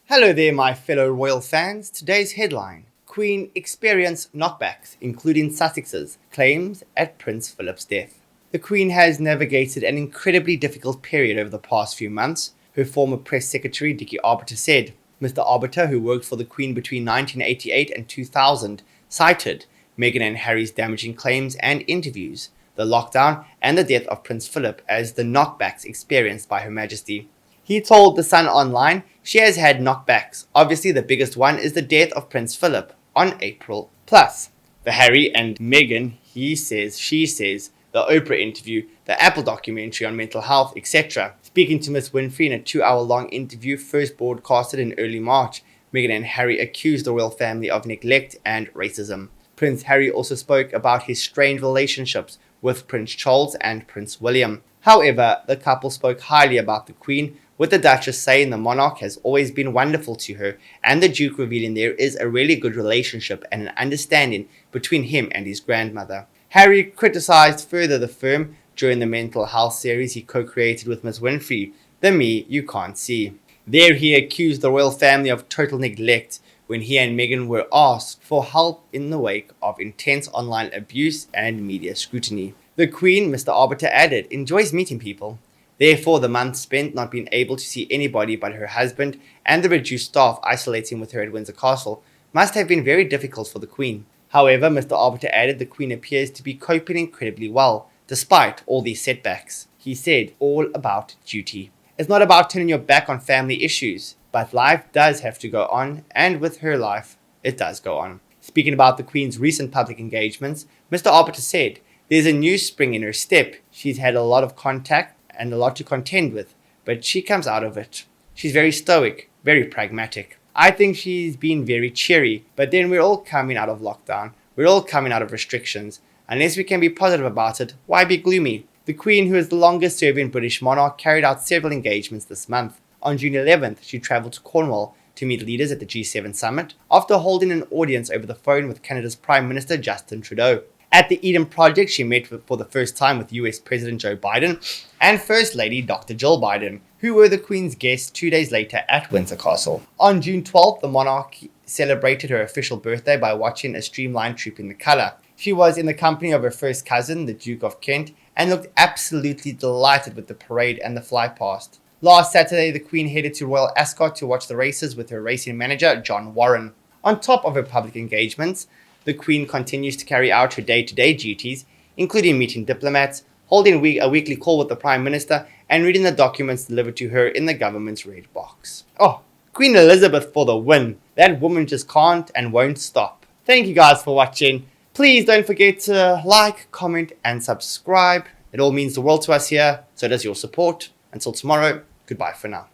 Hello there, my fellow royal fans. Today's headline: Queen experienced knockbacks, including Sussex's claims at Prince Philip's death. The Queen has navigated an incredibly difficult period over the past few months, her former press secretary Dickie Arbiter said. Mr. Arbiter, who worked for the Queen between 1988 and 2000, cited Meghan and Harry's damaging claims and interviews, the lockdown, and the death of Prince Philip as the knockbacks experienced by Her Majesty. He told The Sun Online she has had knockbacks. Obviously, the biggest one is the death of Prince Philip on April. Plus, the Harry and Meghan, he says, she says, the Oprah interview, the Apple documentary on mental health, etc. Speaking to Miss Winfrey in a 2-hour-long interview first broadcasted in early March, Meghan and Harry accused the royal family of neglect and racism. Prince Harry also spoke about his strained relationships with Prince Charles and Prince William. However, the couple spoke highly about the Queen, with the Duchess saying the monarch has always been wonderful to her, and the Duke revealing there is a really good relationship and an understanding between him and his grandmother. Harry criticised further the firm during the mental health series he co-created with Miss Winfrey, The Me You Can't See. There he accused the royal family of total neglect when he and Meghan were asked for help in the wake of intense online abuse and media scrutiny. The Queen, Mr. Arbiter added, enjoys meeting people. Therefore, the months spent not being able to see anybody but her husband and the reduced staff isolating with her at Windsor Castle must have been very difficult for the Queen. However, Mr. Arbiter added the Queen appears to be coping incredibly well, despite all these setbacks. He said, all about duty. It's not about turning your back on family issues, but life does have to go on, and with her life, it does go on. Speaking about the Queen's recent public engagements, Mr. Arbiter said, there's a new spring in her step. She's had a lot of contact and a lot to contend with, but she comes out of it. She's very stoic, very pragmatic. I think she's been very cheery, but then we're all coming out of lockdown. We're all coming out of restrictions. Unless we can be positive about it, why be gloomy? The Queen, who is the longest serving British monarch, carried out several engagements this month. On June 11th, she travelled to Cornwall to meet leaders at the G7 summit after holding an audience over the phone with Canada's Prime Minister Justin Trudeau. At the Eden Project, she met for the first time with US President Joe Biden and First Lady Dr. Jill Biden, who were the Queen's guests 2 days later at Windsor Castle. On June 12th, the monarch celebrated her official birthday by watching a streamlined Trooping the Colour. She was in the company of her first cousin, the Duke of Kent, and looked absolutely delighted with the parade and the flypast. Last Saturday, the Queen headed to Royal Ascot to watch the races with her racing manager, John Warren. On top of her public engagements, the Queen continues to carry out her day-to-day duties, including meeting diplomats, holding a weekly call with the Prime Minister, and reading the documents delivered to her in the government's red box. Oh, Queen Elizabeth for the win. That woman just can't and won't stop. Thank you guys for watching. Please don't forget to like, comment, and subscribe. It all means the world to us here, so does your support. Until tomorrow, goodbye for now.